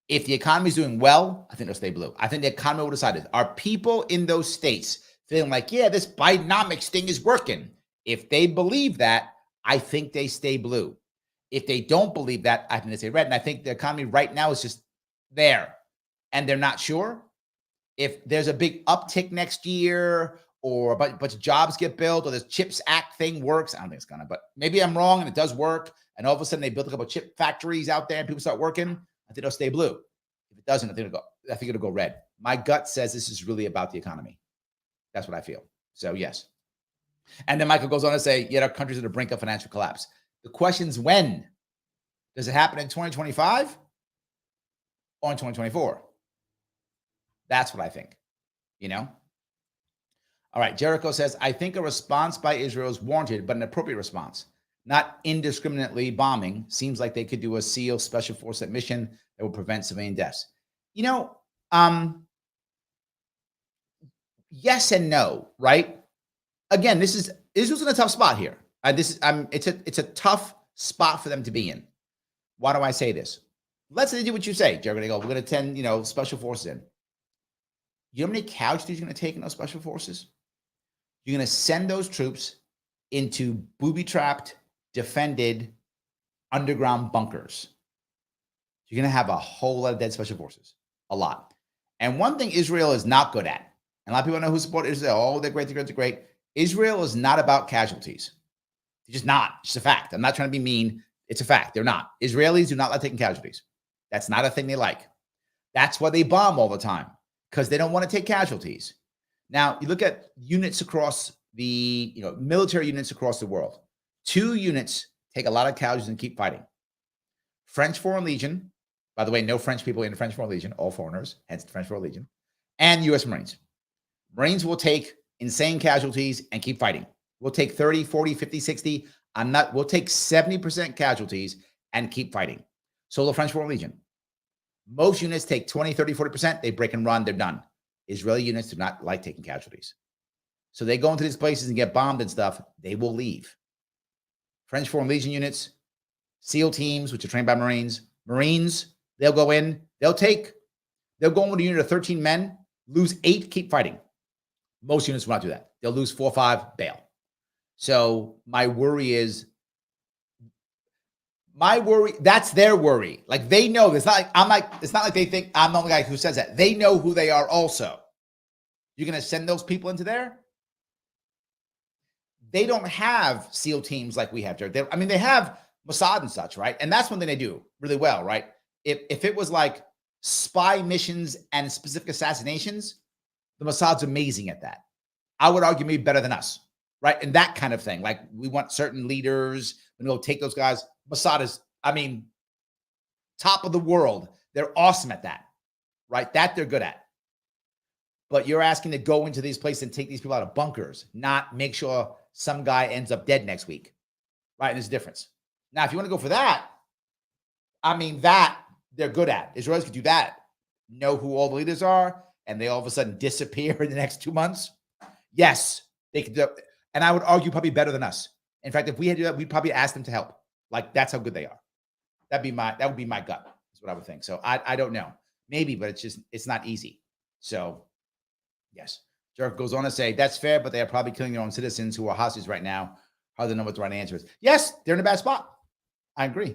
If the economy is doing well, I think they'll stay blue. I think the economy will decide it. Are people in those states feeling like, yeah, this Bidenomics thing is working? If they believe that, I think they stay blue. If they don't believe that, I think they stay red. And I think the economy right now is just there. And they're not sure. If there's a big uptick next year, or a bunch of jobs get built, or this CHIPS Act thing works. I don't think it's gonna, but maybe I'm wrong and it does work. And all of a sudden they build a couple of chip factories out there and people start working. I think it'll stay blue. If it doesn't, I think it'll go red. My gut says this is really about the economy. That's what I feel. So yes. And then Michael goes on to say, yet our country's at the brink of financial collapse. The question's when? Does it happen in 2025 or in 2024? That's what I think, All right, Jericho says, I think a response by Israel is warranted, but an appropriate response, not indiscriminately bombing. Seems like they could do a SEAL special force mission that will prevent civilian deaths. Yes and no, right? Again, Israel's in a tough spot here. It's a tough spot for them to be in. Why do I say this? let's say they do what you say, Joe. We're going to send, special forces in. You know how many casualties you're going to take in those special forces? You're going to send those troops into booby-trapped, defended, underground bunkers. You're going to have a whole lot of dead special forces. A lot. And one thing Israel is not good at, and a lot of people know who support Israel. Oh, they're great, they're great, they're great. Israel is not about casualties. They're just not. It's a fact. I'm not trying to be mean. It's a fact. They're not. Israelis do not like taking casualties. That's not a thing they like. That's why they bomb all the time, because they don't want to take casualties. Now, you look at units across the, military units across the world. 2 units take a lot of casualties and keep fighting. French Foreign Legion, by the way, no French people in the French Foreign Legion, all foreigners, hence the French Foreign Legion, and U.S. Marines. Marines will take insane casualties and keep fighting. We'll take 30, 40, 50, 60. We'll take 70% casualties and keep fighting. So the French Foreign Legion. Most units take 20, 30, 40%. They break and run. They're done. Israeli units do not like taking casualties. So they go into these places and get bombed and stuff. They will leave. French Foreign Legion units, SEAL teams, which are trained by Marines, they'll go in, they'll go in with a unit of 13 men, lose 8, keep fighting. Most units will not do that. They'll lose 4 or 5, bail. So my worry, that's their worry. Like, they know. It's not like they think I'm the only guy who says that. They know who they are also. You're going to send those people into there? They don't have SEAL teams like we have, Jared. They have Mossad and such, right? And that's one thing they do really well, right? If it was like spy missions and specific assassinations, the Mossad's amazing at that. I would argue maybe better than us, right? And that kind of thing. Like, we want certain leaders, and we'll take those guys. Mossad is, top of the world. They're awesome at that, right? That they're good at. But you're asking to go into these places and take these people out of bunkers, not make sure some guy ends up dead next week, right? And there's a difference. Now, if you want to go for that, that they're good at. Israelis could do that. Know who all the leaders are, and they all of a sudden disappear in the next 2 months. Yes, they could do it. And I would argue probably better than us. In fact, if we had to do that, we'd probably ask them to help. Like, that's how good they are. That would be my gut. That's what I would think. So I don't know. Maybe, but it's not easy. So yes. Jerk goes on to say, that's fair, but they are probably killing their own citizens who are hostages right now. Hard to know what the right answer is. Yes, they're in a bad spot. I agree.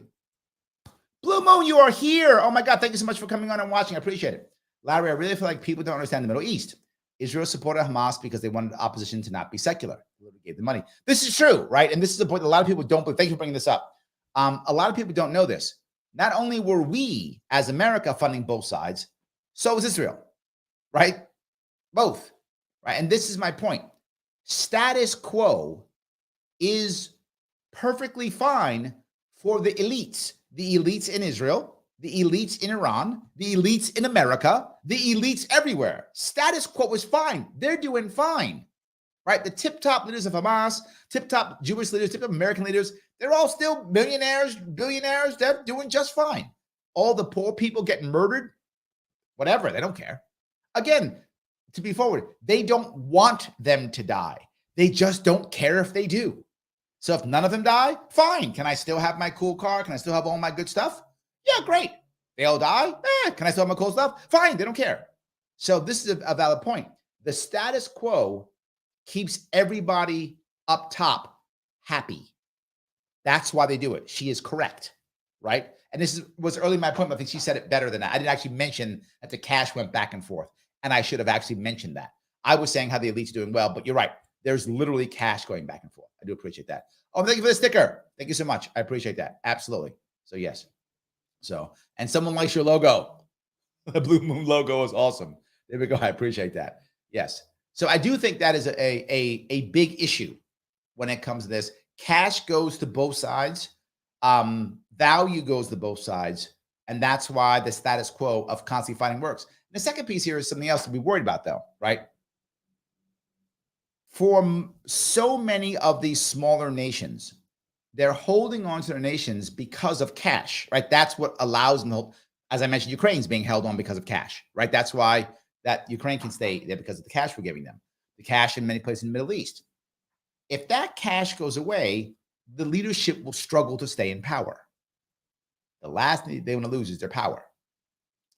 Blue Moon, you are here. Oh my God, thank you so much for coming on and watching. I appreciate it. Larry, I really feel like people don't understand the Middle East. Israel supported Hamas because they wanted the opposition to not be secular. They gave them money. This is true, right? And this is the point that a lot of people don't believe. Thank you for bringing this up. A lot of people don't know this. Not only were we, as America, funding both sides, so was Israel, right? Both. Right? And this is my point. Status quo is perfectly fine for the elites in Israel, the elites in Iran, the elites in America, the elites everywhere. Status quo is fine. They're doing fine, right? The tip-top leaders of Hamas, tip-top Jewish leaders, tip-top American leaders, they're all still millionaires, billionaires. They're doing just fine. All the poor people getting murdered, whatever, they don't care. Again, to be forward, they don't want them to die. They just don't care if they do. So if none of them die, fine. Can I still have my cool car? Can I still have all my good stuff? Yeah, great. They all die? Can I still have my cool stuff? Fine, they don't care. So this is a valid point. The status quo keeps everybody up top happy. That's why they do it. She is correct, right? And this was early my point, but I think she said it better than that. I didn't actually mention that the cash went back and forth. And I should have actually mentioned that. I was saying how the elites are doing well, but you're right. There's literally cash going back and forth. I do appreciate that. Oh, thank you for the sticker. Thank you so much. I appreciate that. Absolutely. So yes. So, and someone likes your logo. The Blue Moon logo is awesome. There we go. I appreciate that. Yes. So I do think that is a big issue when it comes to this. Cash goes to both sides. Value goes to both sides. And that's why the status quo of constantly fighting works. The second piece here is something else to be worried about, though, right? For so many of these smaller nations, they're holding on to their nations because of cash, right? That's what allows them to hold. As I mentioned, Ukraine's being held on because of cash, right? That's why that Ukraine can stay there, because of the cash we're giving them, the cash in many places in the Middle East. If that cash goes away, the leadership will struggle to stay in power. the last thing they want to lose is their power.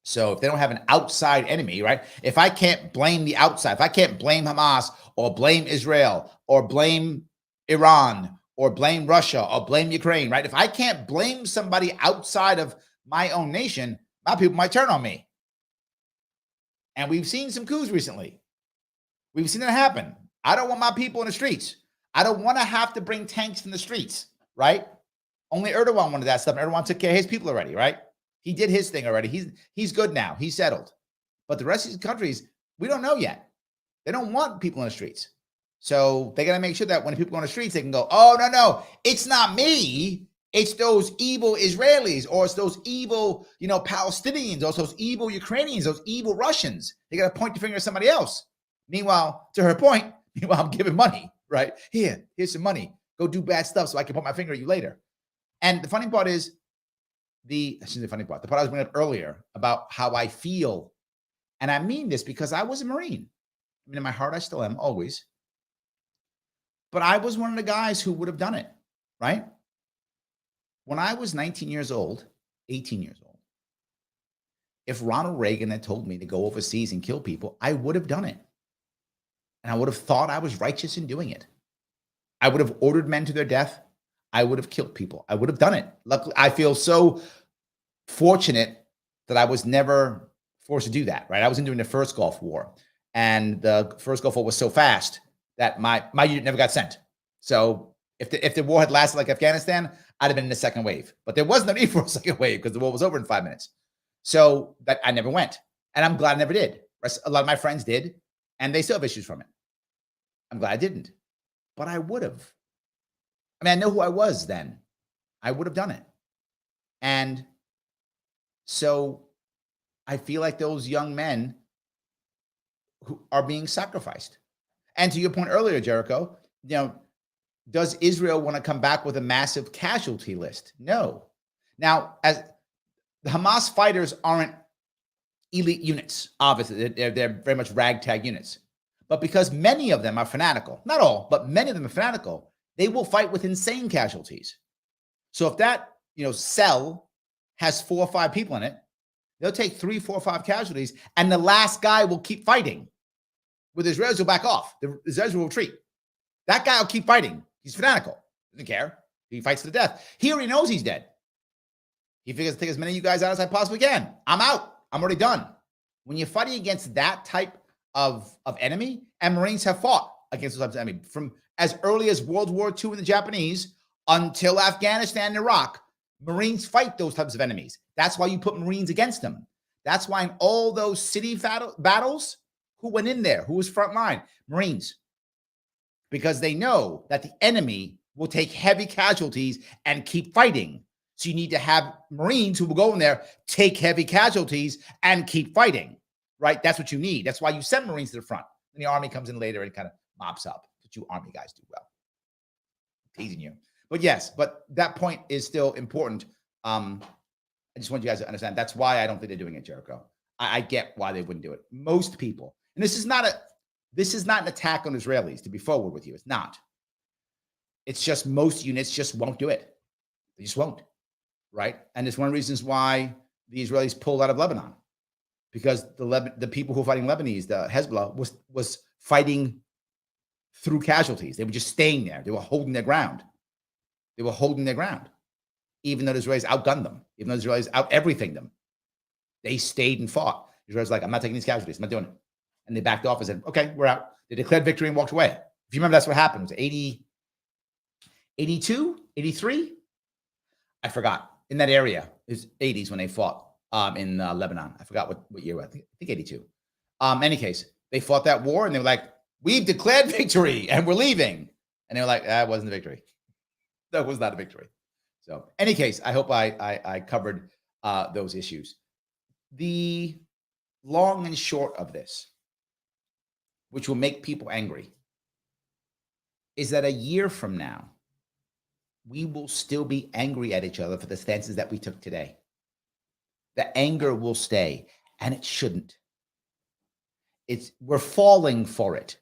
So if they don't have an outside enemy, right? If I can't blame the outside, if I can't blame Hamas or blame Israel or blame Iran or blame Russia or blame Ukraine, right? If I can't blame somebody outside of my own nation, my people might turn on me. And we've seen some coups recently. We've seen it happen. I don't want my people in the streets. I don't want to have to bring tanks in the streets, right? Only Erdogan wanted that stuff. Erdogan took care of his people already, right? He did his thing already. He's good now. He's settled. But the rest of these countries, we don't know yet. They don't want people in the streets. So they got to make sure that when people go on the streets, they can go, oh, no, it's not me. It's those evil Israelis, or it's those evil, Palestinians, or it's those evil Ukrainians, those evil Russians. They got to point the finger at somebody else. Meanwhile, to her point, I'm giving money, right? Here's some money. Go do bad stuff so I can put my finger at you later. And the funny part is, the part I was bringing up earlier about how I feel. And I mean this because I was a Marine. I mean, in my heart, I still am, always. But I was one of the guys who would have done it, right? When I was 19 years old, 18 years old, if Ronald Reagan had told me to go overseas and kill people, I would have done it. And I would have thought I was righteous in doing it. I would have ordered men to their death. I would have killed people. I would have done it. Luckily, I feel so fortunate that I was never forced to do that, right? I wasn't doing the first Gulf War. And the first Gulf War was so fast that my unit never got sent. So if the war had lasted like Afghanistan, I'd have been in the second wave. But there was no need for a second wave because the war was over in 5 minutes. So that I never went. And I'm glad I never did. A lot of my friends did, and they still have issues from it. I'm glad I didn't. But I would have. I mean, I know who I was then. I would have done it. And so I feel like those young men who are being sacrificed. And to your point earlier, Jericho, does Israel want to come back with a massive casualty list? No. Now, as the Hamas fighters aren't elite units, obviously. They're very much ragtag units. But because many of them are fanatical, not all, but many of them are fanatical, they will fight with insane casualties. So if that, cell has 4 or 5 people in it, they'll take 3, 4, 5 casualties, and the last guy will keep fighting. With Israelis will back off. The Israelis will retreat. That guy will keep fighting. He's fanatical. Doesn't care. He fights to the death. He already knows he's dead. He figures to take as many of you guys out as I possibly can. I'm out. I'm already done. When you're fighting against that type of enemy, and Marines have fought against those types of enemy from as early as World War II and the Japanese until Afghanistan and Iraq, Marines fight those types of enemies. That's why you put Marines against them. That's why in all those city battles, who went in there? Who was front line? Marines. Because they know that the enemy will take heavy casualties and keep fighting. So you need to have Marines who will go in there, take heavy casualties, and keep fighting, right? That's what you need. That's why you send Marines to the front. And the Army comes in later and kind of mops up. But you Army guys do well. Teasing you. But yes, but that point is still important. I just want you guys to understand. That's why I don't think they're doing it, Jericho. I get why they wouldn't do it. Most people, and this is not an attack on Israelis, to be forward with you. It's not. It's just most units just won't do it. They just won't, right? And it's one of the reasons why the Israelis pulled out of Lebanon, because the people who are fighting Lebanese, the Hezbollah, was fighting through casualties. They were just staying there. They were holding their ground. Even though the Israelis outgunned them, even though the Israelis out-everything them. They stayed and fought. The Israelis were like, I'm not taking these casualties. I'm not doing it. And they backed off and said, okay, we're out. They declared victory and walked away. If you remember, that's what happened. It was 80, 82, 83? I forgot. In that area, it was 80s when they fought in Lebanon. I forgot what year. I think 82. Any case, they fought that war and they were like, we've declared victory and we're leaving. And they were like, that wasn't a victory. That was not a victory. So any case, I hope I covered those issues. The long and short of this, which will make people angry, is that a year from now, we will still be angry at each other for the stances that we took today. The anger will stay, and it shouldn't. We're falling for it,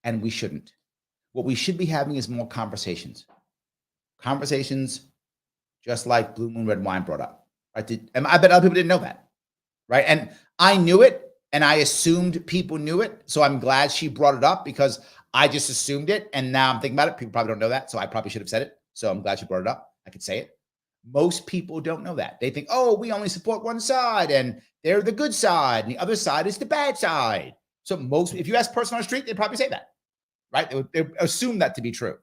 and we shouldn't. What we should be having is more conversations. Conversations just like Blue Moon Red Wine brought up. Right? And I bet other people didn't know that, right? And I knew it, and I assumed people knew it. So I'm glad she brought it up because I just assumed it. And now I'm thinking about it. People probably don't know that. So I probably should have said it. So I'm glad she brought it up. I could say it. Most people don't know that. They think, oh, we only support one side and they're the good side and the other side is the bad side. So if you ask a person on the street, they'd probably say that, right? They would assume that to be true.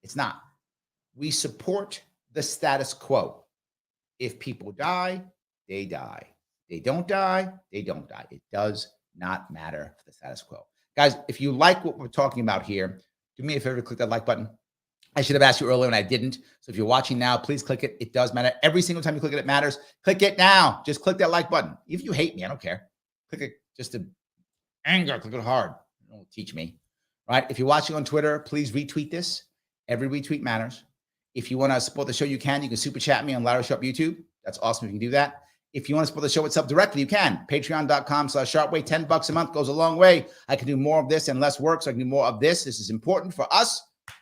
It's not. We support the status quo. If people die, they die. They don't die, they don't die. It does not matter for the status quo. Guys, if you like what we're talking about here, do me a favor, click that like button. I should have asked you earlier and I didn't. So if you're watching now, please click it. It does matter. Every single time you click it, it matters. Click it now. Just click that like button. If you hate me, I don't care. Click it just to anger. Click it hard. Don't teach me. Right? If you're watching on Twitter, please retweet this. Every retweet matters. If you want to support the show, you can super chat me on Larry Sharpe YouTube. That's awesome if you can do that. If you want to support the show itself directly, you can. Patreon.com/Sharpeway. $10 a month goes a long way. I can do more of this and less work, so I can do more of this. This is important for us.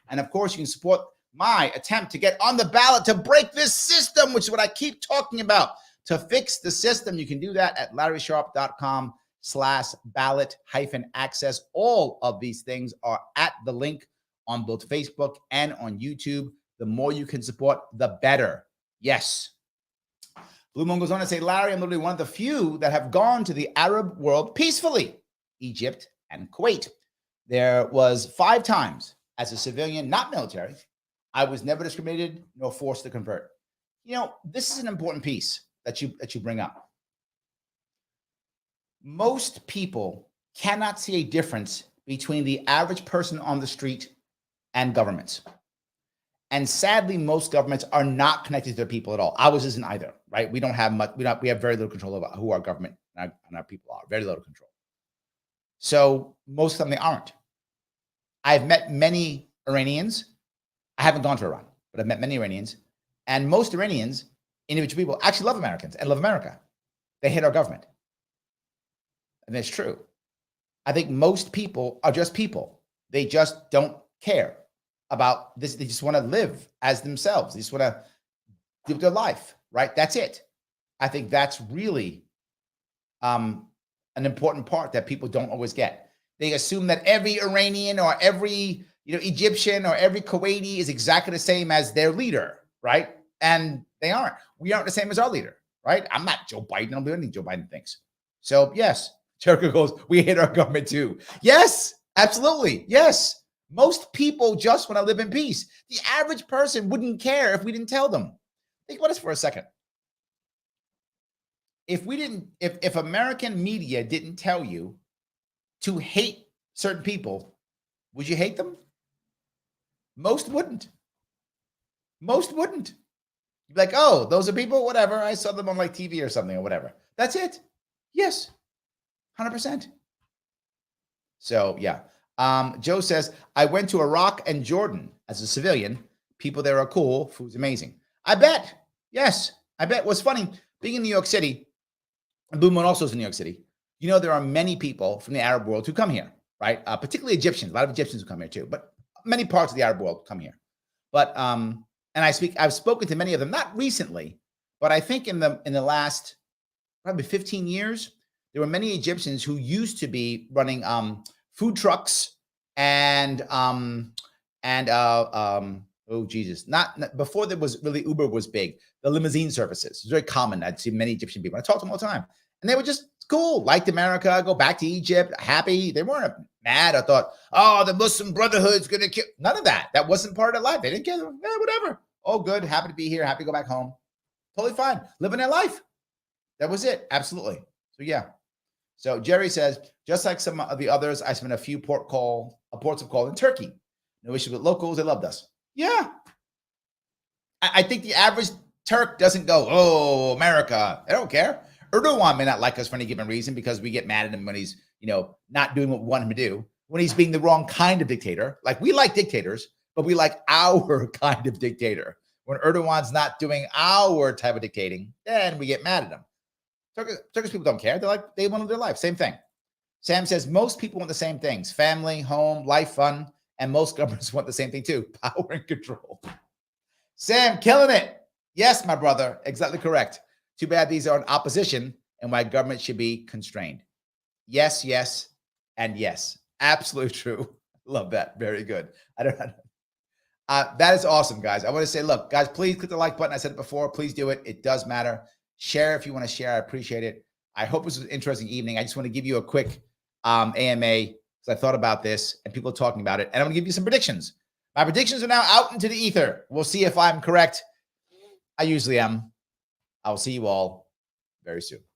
And of course, you can support my attempt to get on the ballot to break this system, which is what I keep talking about. To fix the system, you can do that at LarrySharpe.com/ballot-access. All of these things are at the link on both Facebook and on YouTube. The more you can support, the better. Yes. Blue Moon goes on to say, Larry, I'm literally one of the few that have gone to the Arab world peacefully, Egypt and Kuwait. There was 5 times as a civilian, not military. I was never discriminated nor forced to convert. You know, this is an important piece that you bring up. Most people cannot see a difference between the average person on the street and governments. And sadly, most governments are not connected to their people at all. Ours isn't either, right? We don't have much. We have very little control over who our government and our people are. Very little control. So most of them, they aren't. I've met many Iranians. I haven't gone to Iran, but I've met many Iranians. And most Iranians, individual people, actually love Americans and love America. They hate our government. And it's true. I think most people are just people. They just don't care about this. They just want to live as themselves. They just want to live their life, right? That's it. I think that's really an important part that people don't always get. They assume that every Iranian or every Egyptian or every Kuwaiti is exactly the same as their leader, right? And they aren't. We aren't the same as our leader, right? I'm not Joe Biden. I don't do anything Joe Biden thinks. So yes, Jericho goes, we hate our government too. Yes, absolutely. Yes. Most people just want to live in peace. The average person wouldn't care if we didn't tell them. Think about this for a second. If American media didn't tell you to hate certain people, would you hate them? Most wouldn't. Most wouldn't. You'd be like, oh, those are people, whatever. I saw them on like TV or something or whatever. That's it. Yes, 100%. So yeah. Joe says, I went to Iraq and Jordan as a civilian. People there are cool. Food's amazing. I bet. Yes, I bet. What's funny, being in New York City, and Blue Moon also is in New York City, there are many people from the Arab world who come here, right? Particularly Egyptians. A lot of Egyptians who come here too, but many parts of the Arab world come here. But and I've spoken to many of them, not recently, but I think in the last probably 15 years, there were many Egyptians who used to be running food trucks and oh Jesus, not before there was really Uber was big. The limousine services, it was very common. I'd see many Egyptian people. I talked to them all the time, and they were just cool, liked America, go back to Egypt, happy. They weren't mad. I thought, oh, the Muslim Brotherhood's gonna kill. None of that. That wasn't part of their life. They didn't care. Yeah, whatever. Oh, good. Happy to be here. Happy to go back home. Totally fine. Living their life. That was it. Absolutely. So yeah. So Jerry says, just like some of the others, I spent a few ports of call in Turkey. No issue with locals. They loved us. Yeah. I think the average Turk doesn't go, oh, America. They don't care. Erdogan may not like us for any given reason because we get mad at him when he's, not doing what we want him to do. When he's being the wrong kind of dictator. Like, we like dictators, but we like our kind of dictator. When Erdogan's not doing our type of dictating, then we get mad at him. Turkish people don't care. They want to live their life. Same thing. Sam says most people want the same things: family, home, life, fun, and most governments want the same thing too: power and control. Sam, killing it. Yes, my brother, exactly correct. Too bad these are in opposition and why government should be constrained. Yes, yes, and yes. Absolutely true. Love that. Very good. I don't know. That is awesome, guys. I want to say, look, guys, please click the like button. I said it before. Please do it. It does matter. Share if you want to share. I appreciate it. I hope this was an interesting evening. I just want to give you a quick AMA because I thought about this and people are talking about it. And I'm going to give you some predictions. My predictions are now out into the ether. We'll see if I'm correct. I usually am. I will see you all very soon.